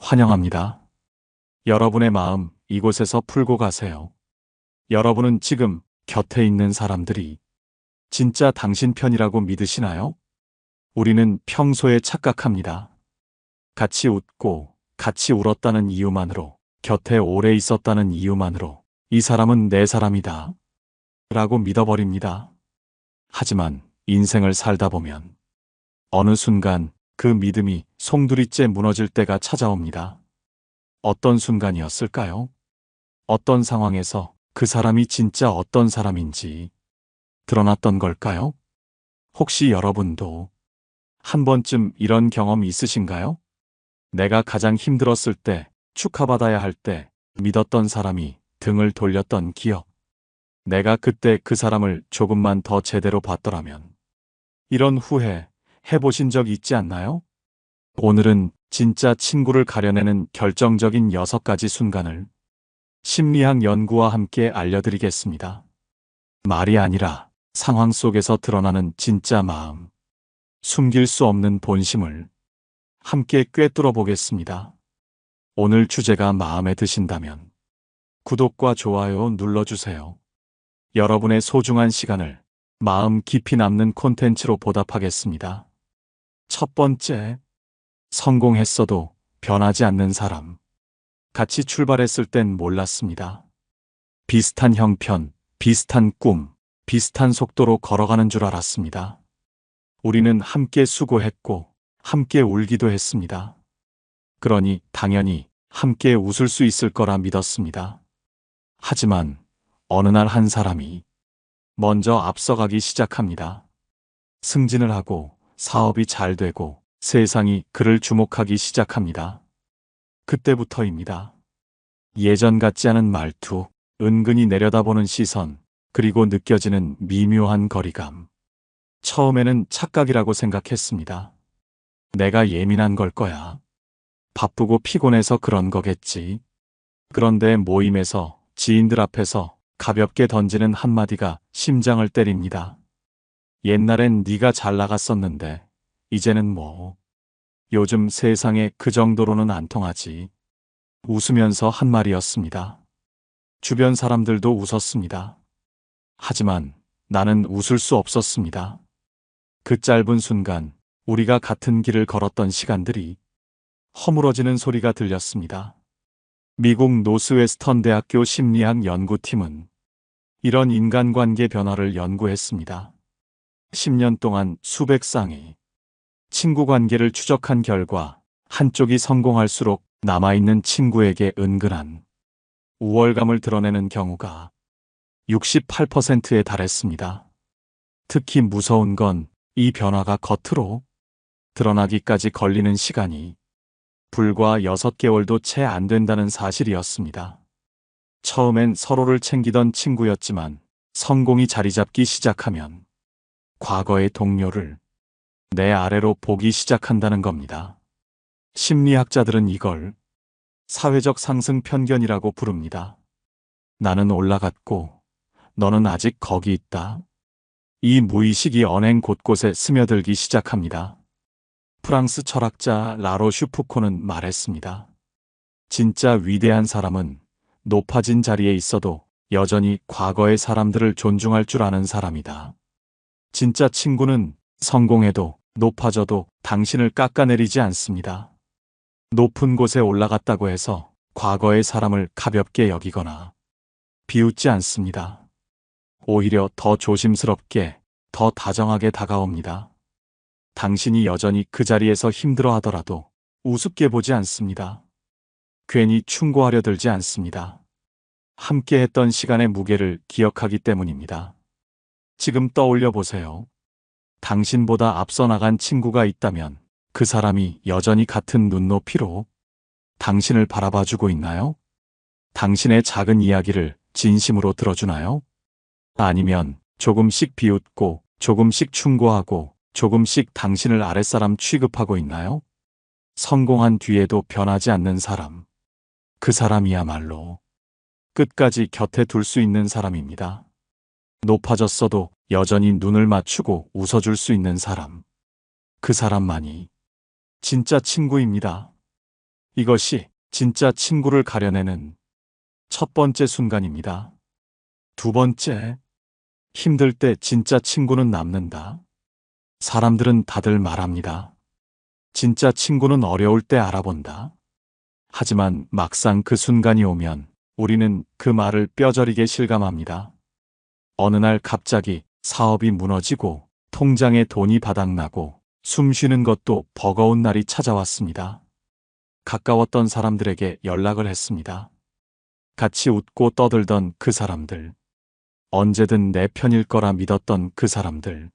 환영합니다. 여러분의 마음 이곳에서 풀고 가세요. 여러분은 지금 곁에 있는 사람들이 진짜 당신 편이라고 믿으시나요? 우리는 평소에 착각합니다. 같이 웃고 같이 울었다는 이유만으로, 곁에 오래 있었다는 이유만으로 이 사람은 내 사람이다 라고 믿어버립니다. 하지만 인생을 살다 보면 어느 순간 그 믿음이 송두리째 무너질 때가 찾아옵니다. 어떤 순간이었을까요? 어떤 상황에서 그 사람이 진짜 어떤 사람인지 드러났던 걸까요? 혹시 여러분도 한 번쯤 이런 경험 있으신가요? 내가 가장 힘들었을 때, 축하받아야 할 때 믿었던 사람이 등을 돌렸던 기억. 내가 그때 그 사람을 조금만 더 제대로 봤더라면. 이런 후회 해보신 적 있지 않나요? 오늘은 진짜 친구를 가려내는 결정적인 6가지 순간을 심리학 연구와 함께 알려드리겠습니다. 말이 아니라 상황 속에서 드러나는 진짜 마음, 숨길 수 없는 본심을 함께 꿰뚫어 보겠습니다. 오늘 주제가 마음에 드신다면 구독과 좋아요 눌러주세요. 여러분의 소중한 시간을 마음 깊이 남는 콘텐츠로 보답하겠습니다. 첫 번째, 성공했어도 변하지 않는 사람. 같이 출발했을 땐 몰랐습니다. 비슷한 형편, 비슷한 꿈, 비슷한 속도로 걸어가는 줄 알았습니다. 우리는 함께 수고했고, 함께 울기도 했습니다. 그러니 당연히 함께 웃을 수 있을 거라 믿었습니다. 하지만 어느 날 한 사람이 먼저 앞서가기 시작합니다. 승진을 하고 사업이 잘 되고 세상이 그를 주목하기 시작합니다. 그때부터입니다. 예전 같지 않은 말투, 은근히 내려다보는 시선, 그리고 느껴지는 미묘한 거리감. 처음에는 착각이라고 생각했습니다. 내가 예민한 걸 거야. 바쁘고 피곤해서 그런 거겠지. 그런데 모임에서, 지인들 앞에서 가볍게 던지는 한마디가 심장을 때립니다. 옛날엔 네가 잘 나갔었는데 이제는 뭐. 요즘 세상에 그 정도로는 안 통하지. 웃으면서 한 말이었습니다. 주변 사람들도 웃었습니다. 하지만 나는 웃을 수 없었습니다. 그 짧은 순간 우리가 같은 길을 걸었던 시간들이 허물어지는 소리가 들렸습니다. 미국 노스웨스턴 대학교 심리학 연구팀은 이런 인간관계 변화를 연구했습니다. 10년 동안 수백 쌍의 친구 관계를 추적한 결과 한쪽이 성공할수록 남아있는 친구에게 은근한 우월감을 드러내는 경우가 68%에 달했습니다. 특히 무서운 건 이 변화가 겉으로 드러나기까지 걸리는 시간이 불과 6개월도 채 안 된다는 사실이었습니다. 처음엔 서로를 챙기던 친구였지만 성공이 자리 잡기 시작하면 과거의 동료를 내 아래로 보기 시작한다는 겁니다. 심리학자들은 이걸 사회적 상승 편견이라고 부릅니다. 나는 올라갔고 너는 아직 거기 있다. 이 무의식이 언행 곳곳에 스며들기 시작합니다. 프랑스 철학자 라로슈 푸코는 말했습니다. 진짜 위대한 사람은 높아진 자리에 있어도 여전히 과거의 사람들을 존중할 줄 아는 사람이다. 진짜 친구는 성공해도 높아져도 당신을 깎아내리지 않습니다. 높은 곳에 올라갔다고 해서 과거의 사람을 가볍게 여기거나 비웃지 않습니다. 오히려 더 조심스럽게, 더 다정하게 다가옵니다. 당신이 여전히 그 자리에서 힘들어 하더라도 우습게 보지 않습니다. 괜히 충고하려 들지 않습니다. 함께 했던 시간의 무게를 기억하기 때문입니다. 지금 떠올려 보세요. 당신보다 앞서 나간 친구가 있다면 그 사람이 여전히 같은 눈높이로 당신을 바라봐주고 있나요? 당신의 작은 이야기를 진심으로 들어주나요? 아니면 조금씩 비웃고 조금씩 충고하고 조금씩 당신을 아랫사람 취급하고 있나요? 성공한 뒤에도 변하지 않는 사람. 그 사람이야말로 끝까지 곁에 둘 수 있는 사람입니다. 높아졌어도 여전히 눈을 맞추고 웃어줄 수 있는 사람. 그 사람만이 진짜 친구입니다. 이것이 진짜 친구를 가려내는 첫 번째 순간입니다. 두 번째, 힘들 때 진짜 친구는 남는다. 사람들은 다들 말합니다. 진짜 친구는 어려울 때 알아본다. 하지만 막상 그 순간이 오면 우리는 그 말을 뼈저리게 실감합니다. 어느 날 갑자기 사업이 무너지고 통장에 돈이 바닥나고 숨 쉬는 것도 버거운 날이 찾아왔습니다. 가까웠던 사람들에게 연락을 했습니다. 같이 웃고 떠들던 그 사람들, 언제든 내 편일 거라 믿었던 그 사람들.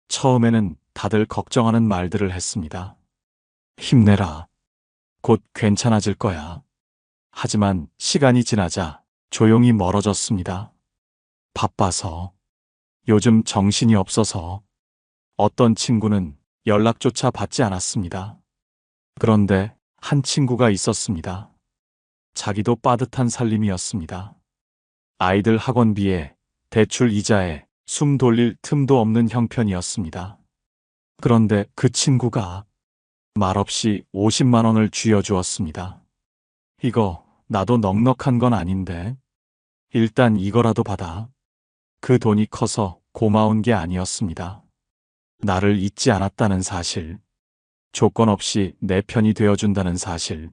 처음에는 다들 걱정하는 말들을 했습니다. 힘내라. 곧 괜찮아질 거야. 하지만 시간이 지나자 조용히 멀어졌습니다. 바빠서, 요즘 정신이 없어서, 어떤 친구는 연락조차 받지 않았습니다. 그런데 한 친구가 있었습니다. 자기도 빠듯한 살림이었습니다. 아이들 학원비에, 대출 이자에 숨 돌릴 틈도 없는 형편이었습니다. 그런데 그 친구가 말없이 50만 원을 쥐어주었습니다. 이거 나도 넉넉한 건 아닌데 일단 이거라도 받아. 그 돈이 커서 고마운 게 아니었습니다. 나를 잊지 않았다는 사실, 조건 없이 내 편이 되어준다는 사실,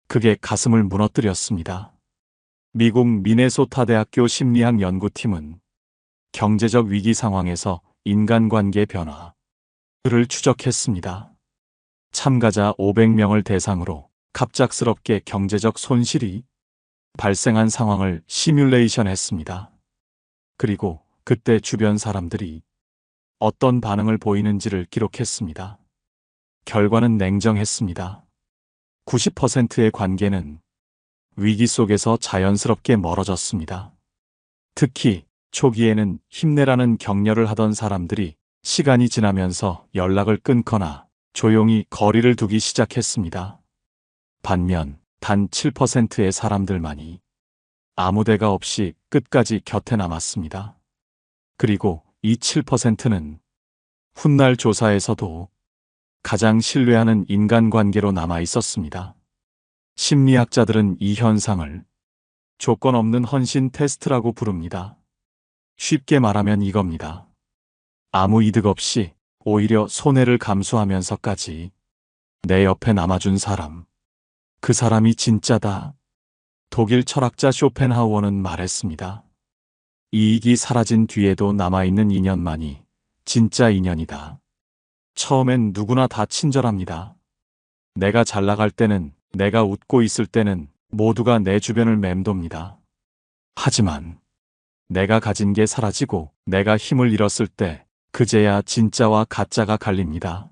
그게 가슴을 무너뜨렸습니다. 미국 미네소타 대학교 심리학 연구팀은 경제적 위기 상황에서 인간관계 변화를 추적했습니다. 참가자 500명을 대상으로 갑작스럽게 경제적 손실이 발생한 상황을 시뮬레이션 했습니다. 그리고 그때 주변 사람들이 어떤 반응을 보이는지를 기록했습니다. 결과는 냉정했습니다. 90%의 관계는 위기 속에서 자연스럽게 멀어졌습니다. 특히 초기에는 힘내라는 격려를 하던 사람들이 시간이 지나면서 연락을 끊거나 조용히 거리를 두기 시작했습니다. 반면 단 7%의 사람들만이 아무 대가 없이 끝까지 곁에 남았습니다. 그리고 이 7%는 훗날 조사에서도 가장 신뢰하는 인간관계로 남아 있었습니다. 심리학자들은 이 현상을 조건 없는 헌신 테스트라고 부릅니다. 쉽게 말하면 이겁니다. 아무 이득 없이 오히려 손해를 감수하면서까지 내 옆에 남아준 사람, 그 사람이 진짜다. 독일 철학자 쇼펜하우어는 말했습니다. 이익이 사라진 뒤에도 남아있는 인연만이 진짜 인연이다. 처음엔 누구나 다 친절합니다. 내가 잘 나갈 때는, 내가 웃고 있을 때는 모두가 내 주변을 맴돕니다. 하지만 내가 가진 게 사라지고 내가 힘을 잃었을 때 그제야 진짜와 가짜가 갈립니다.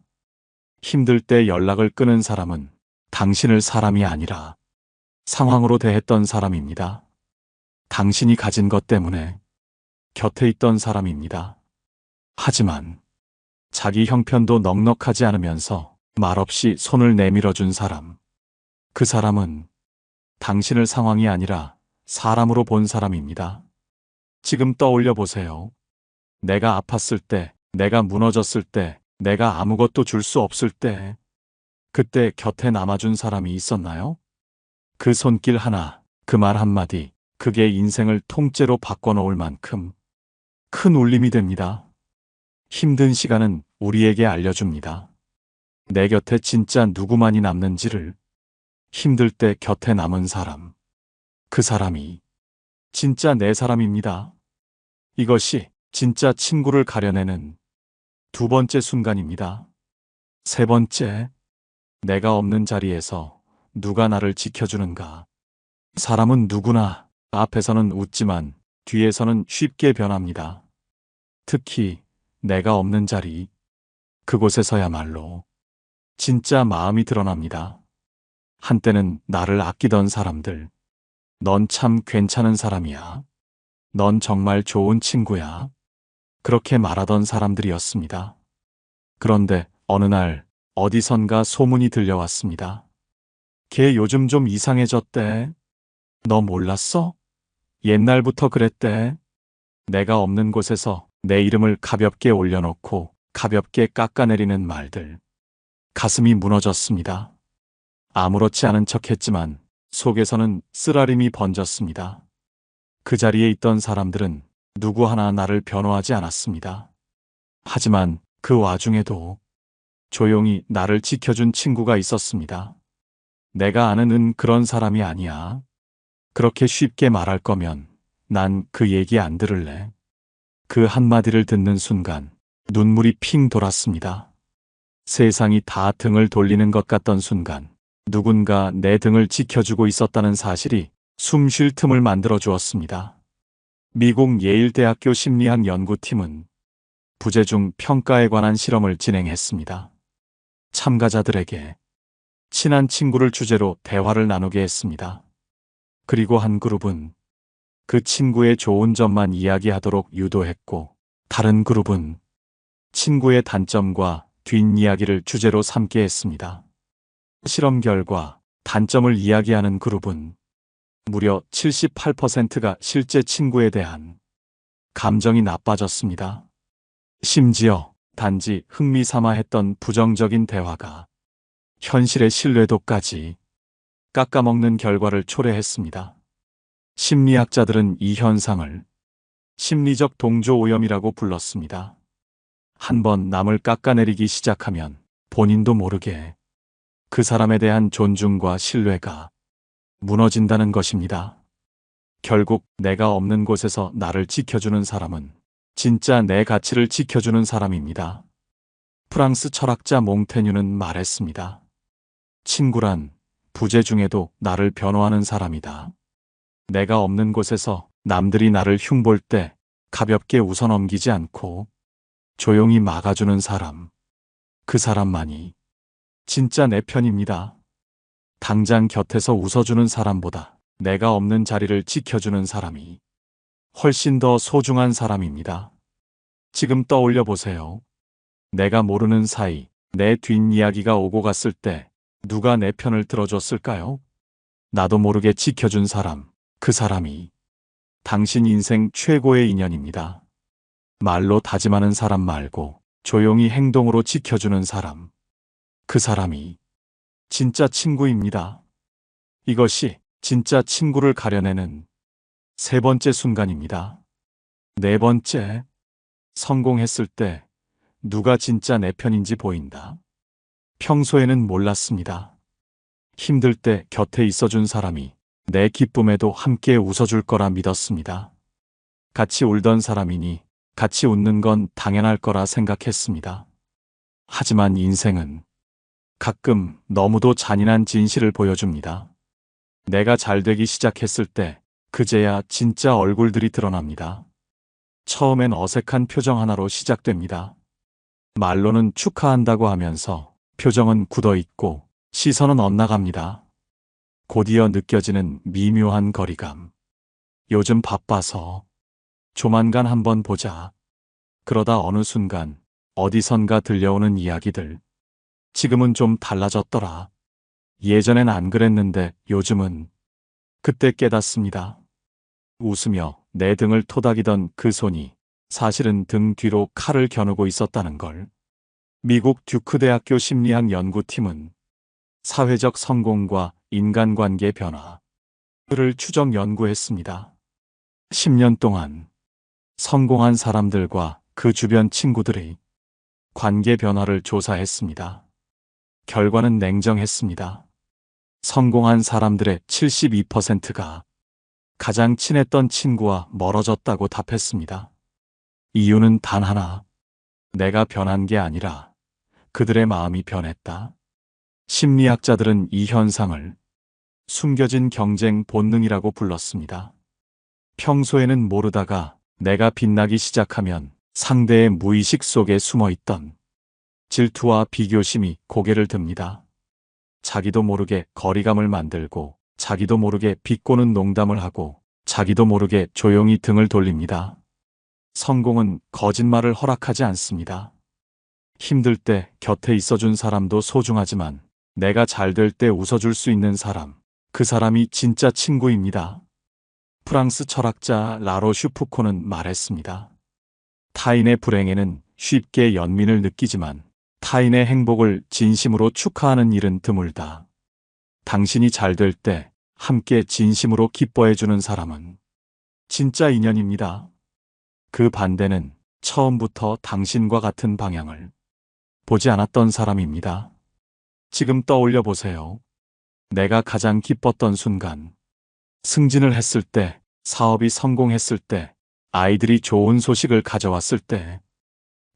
힘들 때 연락을 끊은 사람은 당신을 사람이 아니라 상황으로 대했던 사람입니다. 당신이 가진 것 때문에 곁에 있던 사람입니다. 하지만 자기 형편도 넉넉하지 않으면서 말없이 손을 내밀어준 사람, 그 사람은 당신을 상황이 아니라 사람으로 본 사람입니다. 지금 떠올려 보세요. 내가 아팠을 때, 내가 무너졌을 때, 내가 아무것도 줄 수 없을 때, 그때 곁에 남아준 사람이 있었나요? 그 손길 하나, 그 말 한마디, 그게 인생을 통째로 바꿔놓을 만큼 큰 울림이 됩니다. 힘든 시간은 우리에게 알려줍니다. 내 곁에 진짜 누구만이 남는지를. 힘들 때 곁에 남은 사람, 그 사람이 진짜 내 사람입니다. 이것이 진짜 친구를 가려내는 두 번째 순간입니다. 세 번째, 내가 없는 자리에서 누가 나를 지켜주는가. 사람은 누구나 앞에서는 웃지만 뒤에서는 쉽게 변합니다. 특히 내가 없는 자리, 그곳에서야말로 진짜 마음이 드러납니다. 한때는 나를 아끼던 사람들, 넌 참 괜찮은 사람이야. 넌 정말 좋은 친구야. 그렇게 말하던 사람들이었습니다. 그런데 어느 날 어디선가 소문이 들려왔습니다. 걔 요즘 좀 이상해졌대. 너 몰랐어? 옛날부터 그랬대. 내가 없는 곳에서 내 이름을 가볍게 올려놓고 가볍게 깎아내리는 말들. 가슴이 무너졌습니다. 아무렇지 않은 척했지만 속에서는 쓰라림이 번졌습니다. 그 자리에 있던 사람들은 누구 하나 나를 변호하지 않았습니다. 하지만 그 와중에도 조용히 나를 지켜준 친구가 있었습니다. 내가 아는 은 그런 사람이 아니야. 그렇게 쉽게 말할 거면 난 그 얘기 안 들을래. 그 한마디를 듣는 순간 눈물이 핑 돌았습니다. 세상이 다 등을 돌리는 것 같던 순간 누군가 내 등을 지켜주고 있었다는 사실이 숨 쉴 틈을 만들어 주었습니다. 미국 예일대학교 심리학 연구팀은 부재중 평가에 관한 실험을 진행했습니다. 참가자들에게 친한 친구를 주제로 대화를 나누게 했습니다. 그리고 한 그룹은 그 친구의 좋은 점만 이야기하도록 유도했고, 다른 그룹은 친구의 단점과 뒷이야기를 주제로 삼게 했습니다. 실험 결과 단점을 이야기하는 그룹은 무려 78%가 실제 친구에 대한 감정이 나빠졌습니다. 심지어 단지 흥미삼아 했던 부정적인 대화가 현실의 신뢰도까지 깎아먹는 결과를 초래했습니다. 심리학자들은 이 현상을 심리적 동조 오염이라고 불렀습니다. 한번 남을 깎아내리기 시작하면 본인도 모르게 그 사람에 대한 존중과 신뢰가 무너진다는 것입니다. 결국 내가 없는 곳에서 나를 지켜주는 사람은 진짜 내 가치를 지켜주는 사람입니다. 프랑스 철학자 몽테뉴는 말했습니다. 친구란 부재 중에도 나를 변호하는 사람이다. 내가 없는 곳에서 남들이 나를 흉볼 때 가볍게 웃어넘기지 않고 조용히 막아주는 사람, 그 사람만이 진짜 내 편입니다. 당장 곁에서 웃어주는 사람보다 내가 없는 자리를 지켜주는 사람이 훨씬 더 소중한 사람입니다. 지금 떠올려 보세요. 내가 모르는 사이 내 뒷이야기가 오고 갔을 때 누가 내 편을 들어줬을까요? 나도 모르게 지켜준 사람, 그 사람이 당신 인생 최고의 인연입니다. 말로 다짐하는 사람 말고 조용히 행동으로 지켜주는 사람, 그 사람이 진짜 친구입니다. 이것이 진짜 친구를 가려내는 세 번째 순간입니다. 네 번째, 성공했을 때 누가 진짜 내 편인지 보인다. 평소에는 몰랐습니다. 힘들 때 곁에 있어준 사람이 내 기쁨에도 함께 웃어줄 거라 믿었습니다. 같이 울던 사람이니 같이 웃는 건 당연할 거라 생각했습니다. 하지만 인생은 가끔 너무도 잔인한 진실을 보여줍니다. 내가 잘 되기 시작했을 때 그제야 진짜 얼굴들이 드러납니다. 처음엔 어색한 표정 하나로 시작됩니다. 말로는 축하한다고 하면서 표정은 굳어있고 시선은 엇나갑니다. 곧이어 느껴지는 미묘한 거리감. 요즘 바빠서 조만간 한번 보자. 그러다 어느 순간 어디선가 들려오는 이야기들. 지금은 좀 달라졌더라. 예전엔 안 그랬는데 요즘은. 그때 깨닫습니다. 웃으며 내 등을 토닥이던 그 손이 사실은 등 뒤로 칼을 겨누고 있었다는 걸. 미국 듀크 대학교 심리학 연구팀은 사회적 성공과 인간관계 변화를 추적 연구했습니다. 10년 동안 성공한 사람들과 그 주변 친구들의 관계 변화를 조사했습니다. 결과는 냉정했습니다. 성공한 사람들의 72%가 가장 친했던 친구와 멀어졌다고 답했습니다. 이유는 단 하나, 내가 변한 게 아니라 그들의 마음이 변했다. 심리학자들은 이 현상을 숨겨진 경쟁 본능이라고 불렀습니다. 평소에는 모르다가 내가 빛나기 시작하면 상대의 무의식 속에 숨어있던 질투와 비교심이 고개를 듭니다. 자기도 모르게 거리감을 만들고 자기도 모르게 비꼬는 농담을 하고 자기도 모르게 조용히 등을 돌립니다. 성공은 거짓말을 허락하지 않습니다. 힘들 때 곁에 있어준 사람도 소중하지만 내가 잘 될 때 웃어줄 수 있는 사람, 그 사람이 진짜 친구입니다. 프랑스 철학자 라로슈 푸코는 말했습니다. 타인의 불행에는 쉽게 연민을 느끼지만 타인의 행복을 진심으로 축하하는 일은 드물다. 당신이 잘 될 때 함께 진심으로 기뻐해주는 사람은 진짜 인연입니다. 그 반대는 처음부터 당신과 같은 방향을 보지 않았던 사람입니다. 지금 떠올려 보세요. 내가 가장 기뻤던 순간, 승진을 했을 때, 사업이 성공했을 때, 아이들이 좋은 소식을 가져왔을 때,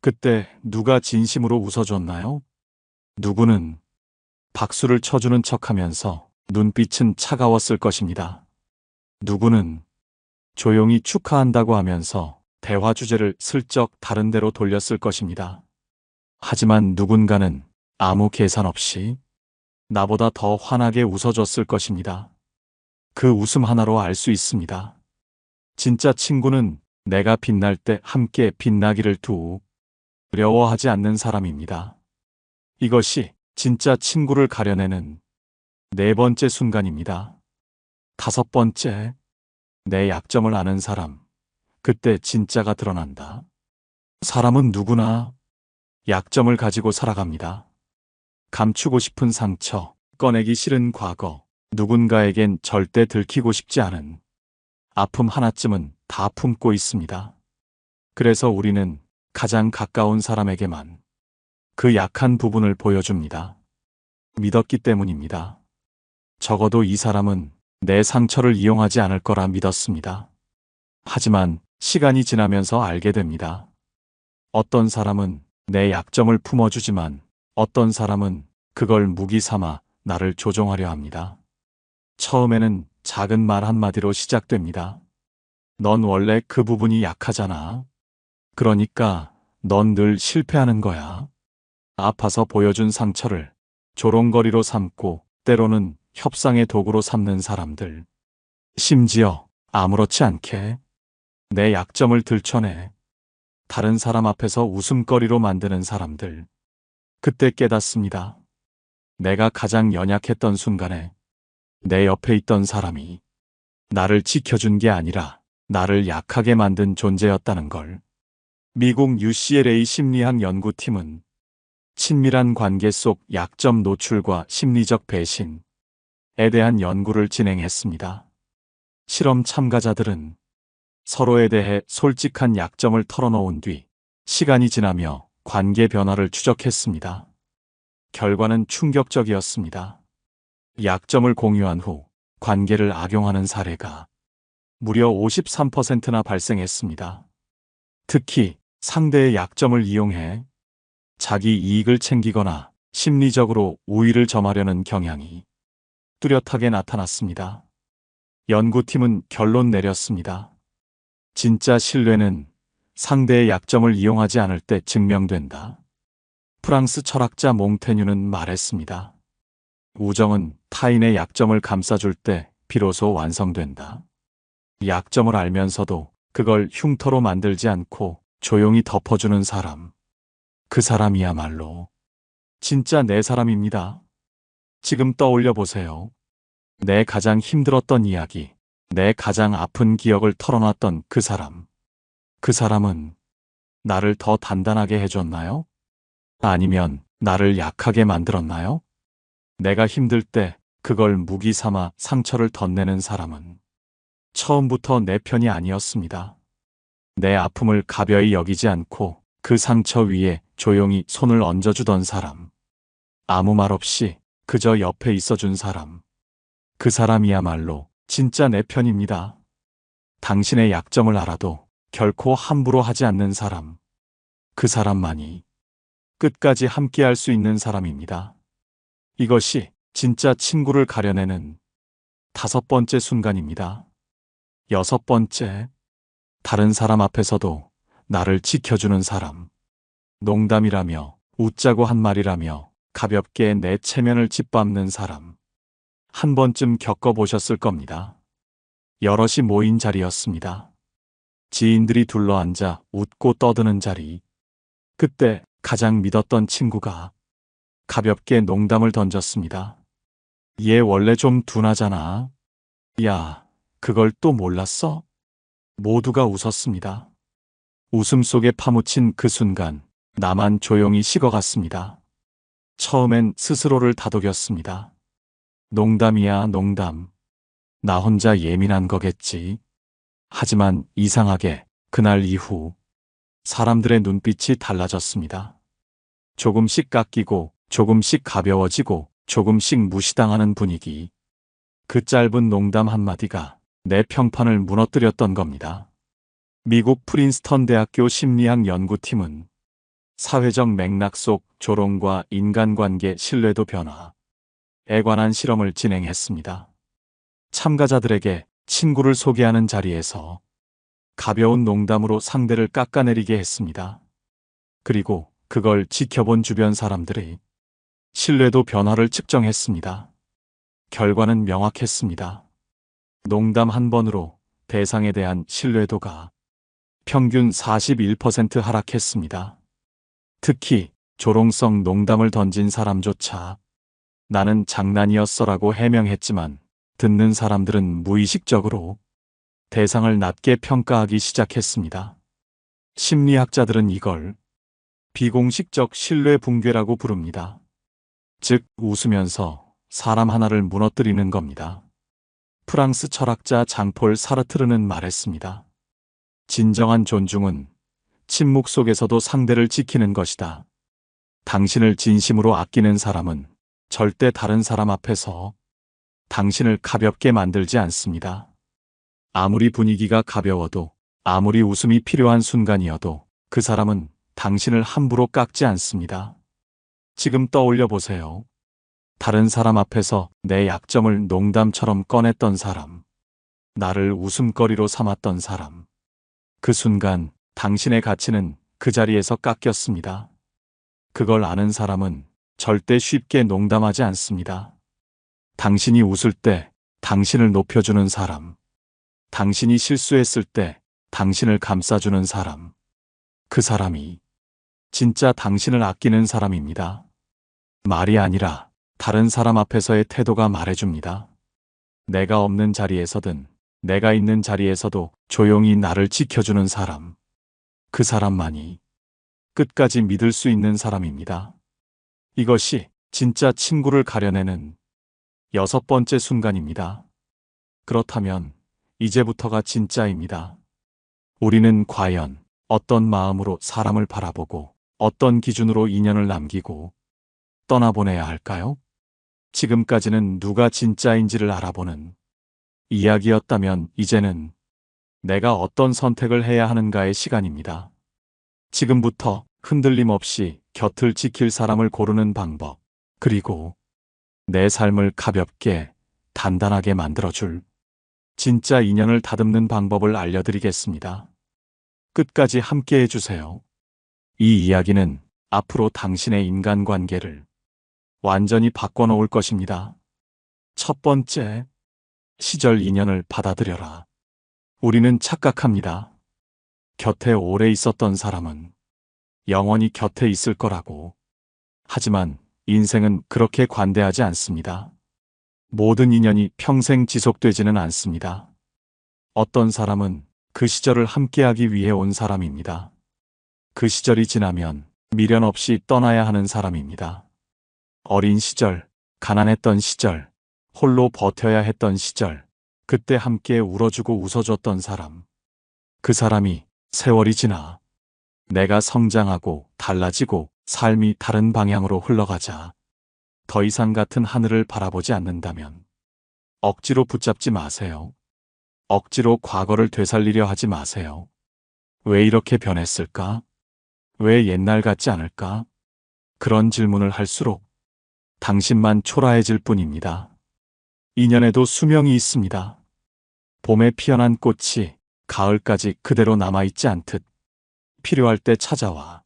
그때 누가 진심으로 웃어줬나요? 누구는 박수를 쳐주는 척하면서 눈빛은 차가웠을 것입니다. 누구는 조용히 축하한다고 하면서 대화 주제를 슬쩍 다른 데로 돌렸을 것입니다. 하지만 누군가는 아무 계산 없이 나보다 더 환하게 웃어줬을 것입니다. 그 웃음 하나로 알 수 있습니다. 진짜 친구는 내가 빛날 때 함께 빛나기를 두려워하지 않는 사람입니다. 이것이 진짜 친구를 가려내는 네 번째 순간입니다. 다섯 번째, 내 약점을 아는 사람. 그때 진짜가 드러난다. 사람은 누구나 약점을 가지고 살아갑니다. 감추고 싶은 상처, 꺼내기 싫은 과거, 누군가에겐 절대 들키고 싶지 않은 아픔 하나쯤은 다 품고 있습니다. 그래서 우리는 가장 가까운 사람에게만 그 약한 부분을 보여줍니다. 믿었기 때문입니다. 적어도 이 사람은 내 상처를 이용하지 않을 거라 믿었습니다. 하지만 시간이 지나면서 알게 됩니다. 어떤 사람은 내 약점을 품어주지만 어떤 사람은 그걸 무기 삼아 나를 조종하려 합니다. 처음에는 작은 말 한마디로 시작됩니다. 넌 원래 그 부분이 약하잖아. 그러니까 넌 늘 실패하는 거야. 아파서 보여준 상처를 조롱거리로 삼고 때로는 협상의 도구로 삼는 사람들. 심지어 아무렇지 않게 내 약점을 들춰내 다른 사람 앞에서 웃음거리로 만드는 사람들. 그때 깨닫습니다. 내가 가장 연약했던 순간에 내 옆에 있던 사람이 나를 지켜준 게 아니라 나를 약하게 만든 존재였다는 걸. 미국 UCLA 심리학 연구팀은 친밀한 관계 속 약점 노출과 심리적 배신에 대한 연구를 진행했습니다. 실험 참가자들은 서로에 대해 솔직한 약점을 털어놓은 뒤 시간이 지나며 관계 변화를 추적했습니다. 결과는 충격적이었습니다. 약점을 공유한 후 관계를 악용하는 사례가 무려 53%나 발생했습니다. 특히 상대의 약점을 이용해 자기 이익을 챙기거나 심리적으로 우위를 점하려는 경향이 뚜렷하게 나타났습니다. 연구팀은 결론 내렸습니다. 진짜 신뢰는 상대의 약점을 이용하지 않을 때 증명된다. 프랑스 철학자 몽테뉴는 말했습니다. 우정은 타인의 약점을 감싸줄 때 비로소 완성된다. 약점을 알면서도 그걸 흉터로 만들지 않고 조용히 덮어주는 사람. 그 사람이야말로 진짜 내 사람입니다. 지금 떠올려 보세요. 내 가장 힘들었던 이야기, 내 가장 아픈 기억을 털어놨던 그 사람. 그 사람은 나를 더 단단하게 해줬나요? 아니면 나를 약하게 만들었나요? 내가 힘들 때 그걸 무기 삼아 상처를 덧내는 사람은 처음부터 내 편이 아니었습니다. 내 아픔을 가벼이 여기지 않고 그 상처 위에 조용히 손을 얹어주던 사람. 아무 말 없이 그저 옆에 있어준 사람. 그 사람이야말로 진짜 내 편입니다. 당신의 약점을 알아도 결코 함부로 하지 않는 사람. 그 사람만이 끝까지 함께할 수 있는 사람입니다. 이것이 진짜 친구를 가려내는 다섯 번째 순간입니다. 여섯 번째, 다른 사람 앞에서도 나를 지켜주는 사람. 농담이라며, 웃자고 한 말이라며 가볍게 내 체면을 짓밟는 사람. 한 번쯤 겪어보셨을 겁니다. 여럿이 모인 자리였습니다. 지인들이 둘러앉아 웃고 떠드는 자리. 그때 가장 믿었던 친구가 가볍게 농담을 던졌습니다. 얘 원래 좀 둔하잖아. 야, 그걸 또 몰랐어? 모두가 웃었습니다. 웃음 속에 파묻힌 그 순간 나만 조용히 식어갔습니다. 처음엔 스스로를 다독였습니다. 농담이야, 농담. 나 혼자 예민한 거겠지. 하지만 이상하게 그날 이후 사람들의 눈빛이 달라졌습니다. 조금씩 깎이고, 조금씩 가벼워지고, 조금씩 무시당하는 분위기. 그 짧은 농담 한마디가 내 평판을 무너뜨렸던 겁니다. 미국 프린스턴 대학교 심리학 연구팀은 사회적 맥락 속 조롱과 인간관계 신뢰도 변화에 관한 실험을 진행했습니다. 참가자들에게 친구를 소개하는 자리에서 가벼운 농담으로 상대를 깎아내리게 했습니다. 그리고 그걸 지켜본 주변 사람들이 신뢰도 변화를 측정했습니다. 결과는 명확했습니다. 농담 한 번으로 대상에 대한 신뢰도가 평균 41% 하락했습니다. 특히 조롱성 농담을 던진 사람조차 나는 장난이었어라고 해명했지만 듣는 사람들은 무의식적으로 대상을 낮게 평가하기 시작했습니다. 심리학자들은 이걸 비공식적 신뢰 붕괴라고 부릅니다. 즉, 웃으면서 사람 하나를 무너뜨리는 겁니다. 프랑스 철학자 장폴 사르트르는 말했습니다. 진정한 존중은 침묵 속에서도 상대를 지키는 것이다. 당신을 진심으로 아끼는 사람은 절대 다른 사람 앞에서 당신을 가볍게 만들지 않습니다. 아무리 분위기가 가벼워도, 아무리 웃음이 필요한 순간이어도 그 사람은 당신을 함부로 깎지 않습니다. 지금 떠올려 보세요. 다른 사람 앞에서 내 약점을 농담처럼 꺼냈던 사람, 나를 웃음거리로 삼았던 사람. 그 순간 당신의 가치는 그 자리에서 깎였습니다. 그걸 아는 사람은 절대 쉽게 농담하지 않습니다. 당신이 웃을 때 당신을 높여주는 사람, 당신이 실수했을 때 당신을 감싸주는 사람, 그 사람이 진짜 당신을 아끼는 사람입니다. 말이 아니라 다른 사람 앞에서의 태도가 말해줍니다. 내가 없는 자리에서든 내가 있는 자리에서도 조용히 나를 지켜주는 사람, 그 사람만이 끝까지 믿을 수 있는 사람입니다. 이것이 진짜 친구를 가려내는 6번째 순간입니다. 그렇다면 이제부터가 진짜입니다. 우리는 과연 어떤 마음으로 사람을 바라보고 어떤 기준으로 인연을 남기고 떠나보내야 할까요? 지금까지는 누가 진짜인지를 알아보는 이야기였다면 이제는 내가 어떤 선택을 해야 하는가의 시간입니다. 지금부터 흔들림 없이 곁을 지킬 사람을 고르는 방법, 그리고 내 삶을 가볍게, 단단하게 만들어줄 진짜 인연을 다듬는 방법을 알려드리겠습니다. 끝까지 함께 해주세요. 이 이야기는 앞으로 당신의 인간관계를 완전히 바꿔놓을 것입니다. 첫 번째, 시절 인연을 받아들여라. 우리는 착각합니다. 곁에 오래 있었던 사람은 영원히 곁에 있을 거라고. 하지만 인생은 그렇게 관대하지 않습니다. 모든 인연이 평생 지속되지는 않습니다. 어떤 사람은 그 시절을 함께하기 위해 온 사람입니다. 그 시절이 지나면 미련 없이 떠나야 하는 사람입니다. 어린 시절, 가난했던 시절, 홀로 버텨야 했던 시절, 그때 함께 울어주고 웃어줬던 사람. 그 사람이 세월이 지나 내가 성장하고 달라지고 삶이 다른 방향으로 흘러가자 더 이상 같은 하늘을 바라보지 않는다면 억지로 붙잡지 마세요. 억지로 과거를 되살리려 하지 마세요. 왜 이렇게 변했을까? 왜 옛날 같지 않을까? 그런 질문을 할수록 당신만 초라해질 뿐입니다. 인연에도 수명이 있습니다. 봄에 피어난 꽃이 가을까지 그대로 남아있지 않듯 필요할 때 찾아와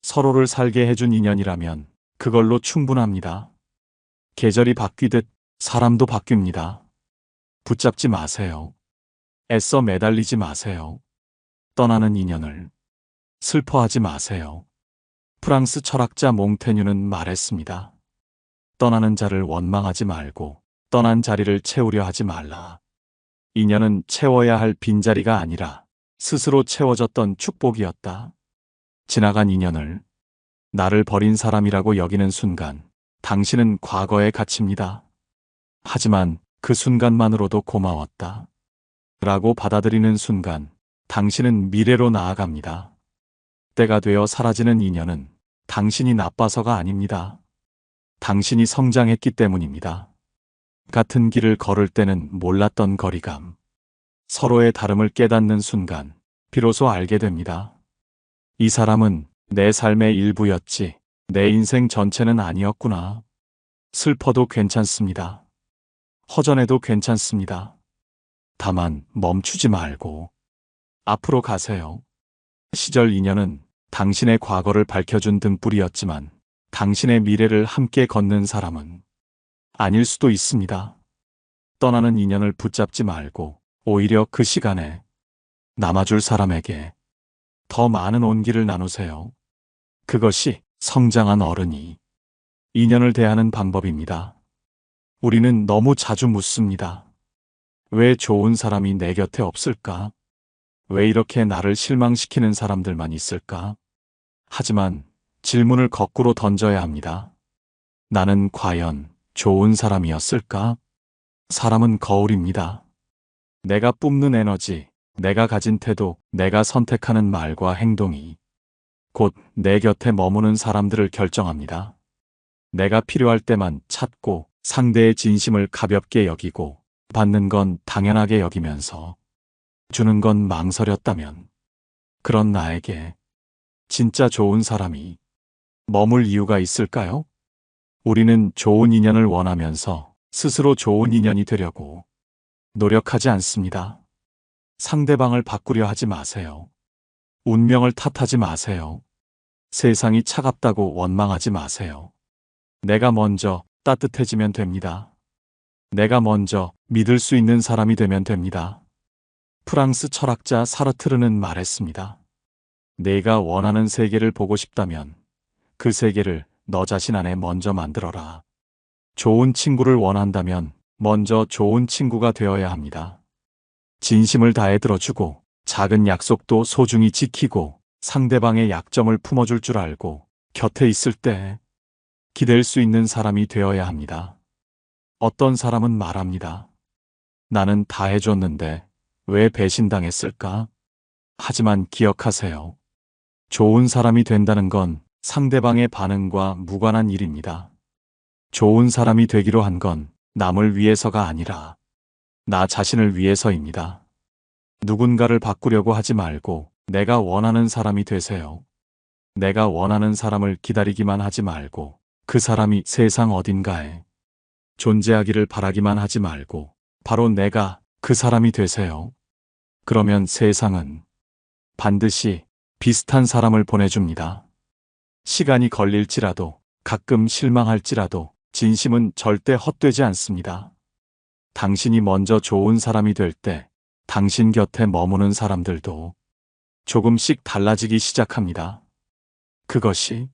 서로를 살게 해준 인연이라면 그걸로 충분합니다. 계절이 바뀌듯 사람도 바뀝니다. 붙잡지 마세요. 애써 매달리지 마세요. 떠나는 인연을 슬퍼하지 마세요. 프랑스 철학자 몽테뉴는 말했습니다. 떠나는 자를 원망하지 말고 떠난 자리를 채우려 하지 말라. 인연은 채워야 할 빈자리가 아니라 스스로 채워졌던 축복이었다. 지나간 인연을 나를 버린 사람이라고 여기는 순간 당신은 과거에 갇힙니다. 하지만 그 순간만으로도 고마웠다. 라고 받아들이는 순간 당신은 미래로 나아갑니다. 때가 되어 사라지는 인연은 당신이 나빠서가 아닙니다. 당신이 성장했기 때문입니다. 같은 길을 걸을 때는 몰랐던 거리감, 서로의 다름을 깨닫는 순간 비로소 알게 됩니다. 이 사람은 내 삶의 일부였지 내 인생 전체는 아니었구나. 슬퍼도 괜찮습니다. 허전해도 괜찮습니다. 다만 멈추지 말고 앞으로 가세요. 시절 인연은 당신의 과거를 밝혀준 등불이었지만 당신의 미래를 함께 걷는 사람은 아닐 수도 있습니다. 떠나는 인연을 붙잡지 말고 오히려 그 시간에 남아줄 사람에게 더 많은 온기를 나누세요. 그것이 성장한 어른이 인연을 대하는 방법입니다. 우리는 너무 자주 묻습니다. 왜 좋은 사람이 내 곁에 없을까? 왜 이렇게 나를 실망시키는 사람들만 있을까? 하지만 질문을 거꾸로 던져야 합니다. 나는 과연 좋은 사람이었을까? 사람은 거울입니다. 내가 뿜는 에너지, 내가 가진 태도, 내가 선택하는 말과 행동이 곧 내 곁에 머무는 사람들을 결정합니다. 내가 필요할 때만 찾고 상대의 진심을 가볍게 여기고 받는 건 당연하게 여기면서 주는 건 망설였다면 그런 나에게 진짜 좋은 사람이 머물 이유가 있을까요? 우리는 좋은 인연을 원하면서 스스로 좋은 인연이 되려고 노력하지 않습니다. 상대방을 바꾸려 하지 마세요. 운명을 탓하지 마세요. 세상이 차갑다고 원망하지 마세요. 내가 먼저 따뜻해지면 됩니다. 내가 먼저 믿을 수 있는 사람이 되면 됩니다. 프랑스 철학자 사르트르는 말했습니다. 내가 원하는 세계를 보고 싶다면 그 세계를 너 자신 안에 먼저 만들어라. 좋은 친구를 원한다면 먼저 좋은 친구가 되어야 합니다. 진심을 다해 들어주고 작은 약속도 소중히 지키고 상대방의 약점을 품어줄 줄 알고 곁에 있을 때 기댈 수 있는 사람이 되어야 합니다. 어떤 사람은 말합니다. 나는 다 해줬는데 왜 배신당했을까? 하지만 기억하세요. 좋은 사람이 된다는 건 상대방의 반응과 무관한 일입니다. 좋은 사람이 되기로 한 건 남을 위해서가 아니라 나 자신을 위해서입니다. 누군가를 바꾸려고 하지 말고 내가 원하는 사람이 되세요. 내가 원하는 사람을 기다리기만 하지 말고 그 사람이 세상 어딘가에 존재하기를 바라기만 하지 말고 바로 내가 그 사람이 되세요. 그러면 세상은 반드시 비슷한 사람을 보내줍니다. 시간이 걸릴지라도 가끔 실망할지라도 진심은 절대 헛되지 않습니다. 당신이 먼저 좋은 사람이 될 때 당신 곁에 머무는 사람들도 조금씩 달라지기 시작합니다. 그것이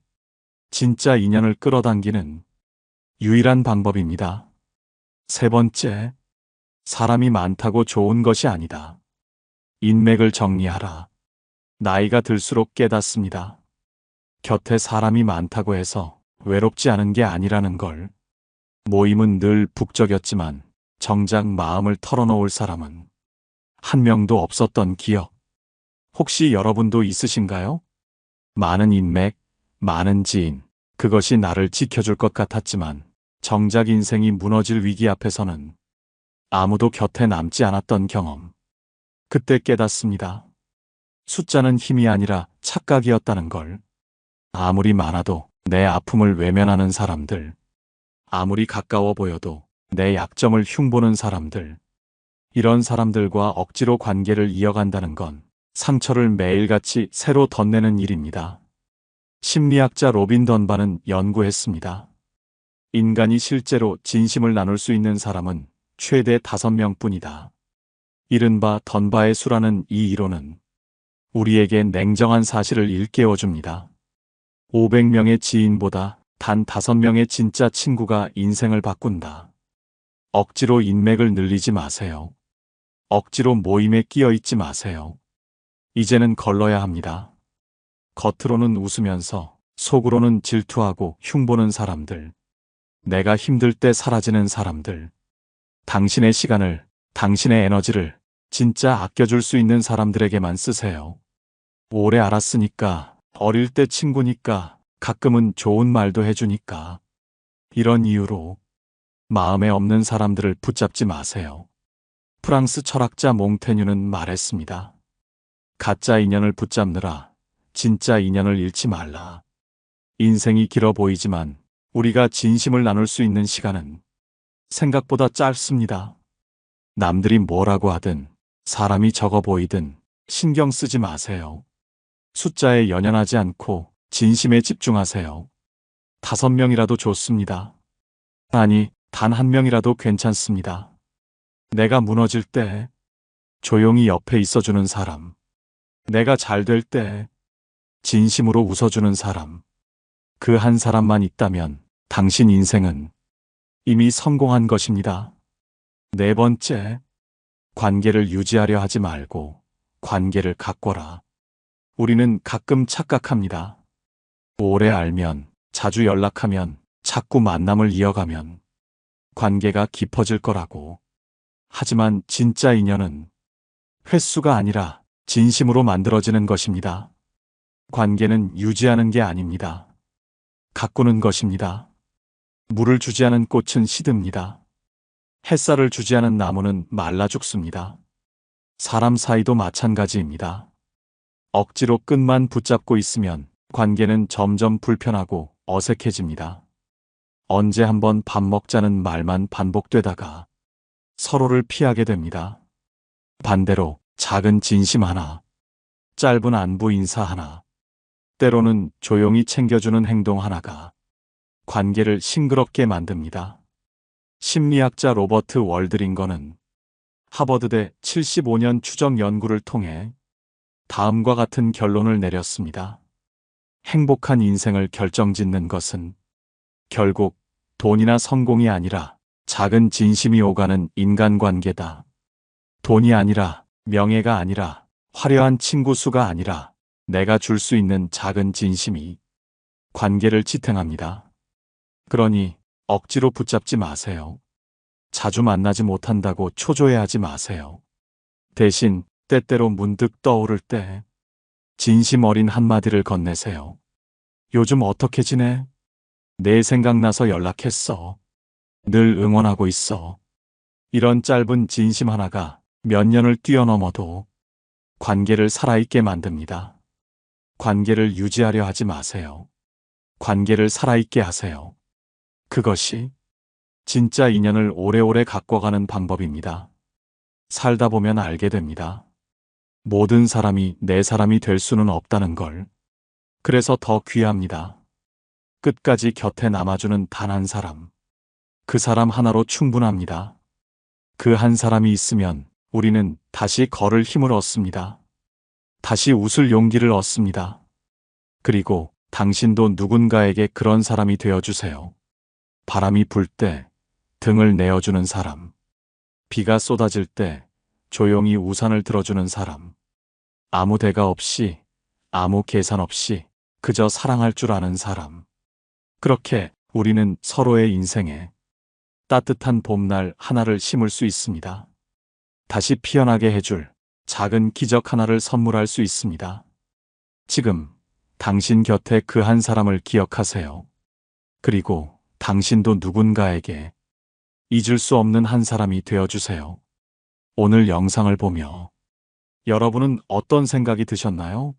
진짜 인연을 끌어당기는 유일한 방법입니다. 세 번째, 사람이 많다고 좋은 것이 아니다. 인맥을 정리하라. 나이가 들수록 깨닫습니다. 곁에 사람이 많다고 해서 외롭지 않은 게 아니라는 걸. 모임은 늘 북적였지만 정작 마음을 털어놓을 사람은 한 명도 없었던 기억. 혹시 여러분도 있으신가요? 많은 인맥, 많은 지인, 그것이 나를 지켜줄 것 같았지만 정작 인생이 무너질 위기 앞에서는 아무도 곁에 남지 않았던 경험. 그때 깨닫습니다. 숫자는 힘이 아니라 착각이었다는 걸. 아무리 많아도 내 아픔을 외면하는 사람들, 아무리 가까워 보여도 내 약점을 흉보는 사람들, 이런 사람들과 억지로 관계를 이어간다는 건 상처를 매일같이 새로 덧내는 일입니다. 심리학자 로빈 던바는 연구했습니다. 인간이 실제로 진심을 나눌 수 있는 사람은 최대 5명뿐이다. 이른바 던바의 수라는 이 이론은 우리에게 냉정한 사실을 일깨워줍니다. 500명의 지인보다 단 5명의 진짜 친구가 인생을 바꾼다. 억지로 인맥을 늘리지 마세요. 억지로 모임에 끼어 있지 마세요. 이제는 걸러야 합니다. 겉으로는 웃으면서 속으로는 질투하고 흉보는 사람들. 내가 힘들 때 사라지는 사람들. 당신의 시간을, 당신의 에너지를 진짜 아껴줄 수 있는 사람들에게만 쓰세요. 오래 알았으니까, 어릴 때 친구니까, 가끔은 좋은 말도 해주니까. 이런 이유로 마음에 없는 사람들을 붙잡지 마세요. 프랑스 철학자 몽테뉴는 말했습니다. 가짜 인연을 붙잡느라 진짜 인연을 잃지 말라. 인생이 길어 보이지만 우리가 진심을 나눌 수 있는 시간은 생각보다 짧습니다. 남들이 뭐라고 하든 사람이 적어 보이든 신경 쓰지 마세요. 숫자에 연연하지 않고 진심에 집중하세요. 5명이라도 좋습니다. 아니, 단 1명이라도 괜찮습니다. 내가 무너질 때 조용히 옆에 있어주는 사람. 내가 잘 될 때 진심으로 웃어주는 사람. 그 한 사람만 있다면 당신 인생은 이미 성공한 것입니다. 4번째, 관계를 유지하려 하지 말고 관계를 가꿔라. 우리는 가끔 착각합니다. 오래 알면, 자주 연락하면, 자꾸 만남을 이어가면 관계가 깊어질 거라고. 하지만 진짜 인연은 횟수가 아니라 진심으로 만들어지는 것입니다. 관계는 유지하는 게 아닙니다. 가꾸는 것입니다. 물을 주지 않은 꽃은 시듭니다. 햇살을 주지 않은 나무는 말라 죽습니다. 사람 사이도 마찬가지입니다. 억지로 끈만 붙잡고 있으면 관계는 점점 불편하고 어색해집니다. 언제 한번 밥 먹자는 말만 반복되다가 서로를 피하게 됩니다. 반대로 작은 진심 하나, 짧은 안부 인사 하나, 때로는 조용히 챙겨주는 행동 하나가 관계를 싱그럽게 만듭니다. 심리학자 로버트 월드링거는 하버드대 75년 추적 연구를 통해 다음과 같은 결론을 내렸습니다. 행복한 인생을 결정짓는 것은 결국 돈이나 성공이 아니라 작은 진심이 오가는 인간관계다. 돈이 아니라, 명예가 아니라, 화려한 친구 수가 아니라 내가 줄 수 있는 작은 진심이 관계를 지탱합니다. 그러니 억지로 붙잡지 마세요. 자주 만나지 못한다고 초조해하지 마세요. 대신 때때로 문득 떠오를 때 진심 어린 한마디를 건네세요. 요즘 어떻게 지내? 내 생각나서 연락했어. 늘 응원하고 있어. 이런 짧은 진심 하나가 몇 년을 뛰어넘어도 관계를 살아있게 만듭니다. 관계를 유지하려 하지 마세요. 관계를 살아있게 하세요. 그것이 진짜 인연을 오래오래 가꿔가는 방법입니다. 살다 보면 알게 됩니다. 모든 사람이 내 사람이 될 수는 없다는 걸. 그래서 더 귀합니다. 끝까지 곁에 남아주는 단 한 사람. 그 사람 하나로 충분합니다. 그 한 사람이 있으면 우리는 다시 걸을 힘을 얻습니다. 다시 웃을 용기를 얻습니다. 그리고 당신도 누군가에게 그런 사람이 되어주세요. 바람이 불 때 등을 내어주는 사람. 비가 쏟아질 때 조용히 우산을 들어주는 사람. 아무 대가 없이, 아무 계산 없이 그저 사랑할 줄 아는 사람. 그렇게 우리는 서로의 인생에 따뜻한 봄날 하나를 심을 수 있습니다. 다시 피어나게 해줄 작은 기적 하나를 선물할 수 있습니다. 지금 당신 곁에 그 한 사람을 기억하세요. 그리고 당신도 누군가에게 잊을 수 없는 한 사람이 되어주세요. 오늘 영상을 보며 여러분은 어떤 생각이 드셨나요?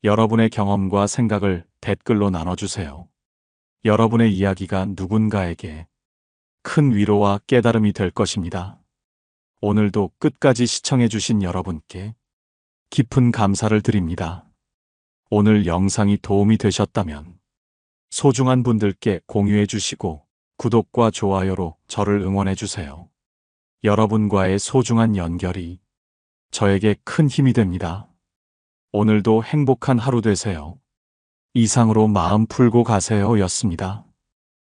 여러분의 경험과 생각을 댓글로 나눠주세요. 여러분의 이야기가 누군가에게 큰 위로와 깨달음이 될 것입니다. 오늘도 끝까지 시청해주신 여러분께 깊은 감사를 드립니다. 오늘 영상이 도움이 되셨다면 소중한 분들께 공유해 주시고 구독과 좋아요로 저를 응원해 주세요. 여러분과의 소중한 연결이 저에게 큰 힘이 됩니다. 오늘도 행복한 하루 되세요. 이상으로 마음 풀고 가세요 였습니다.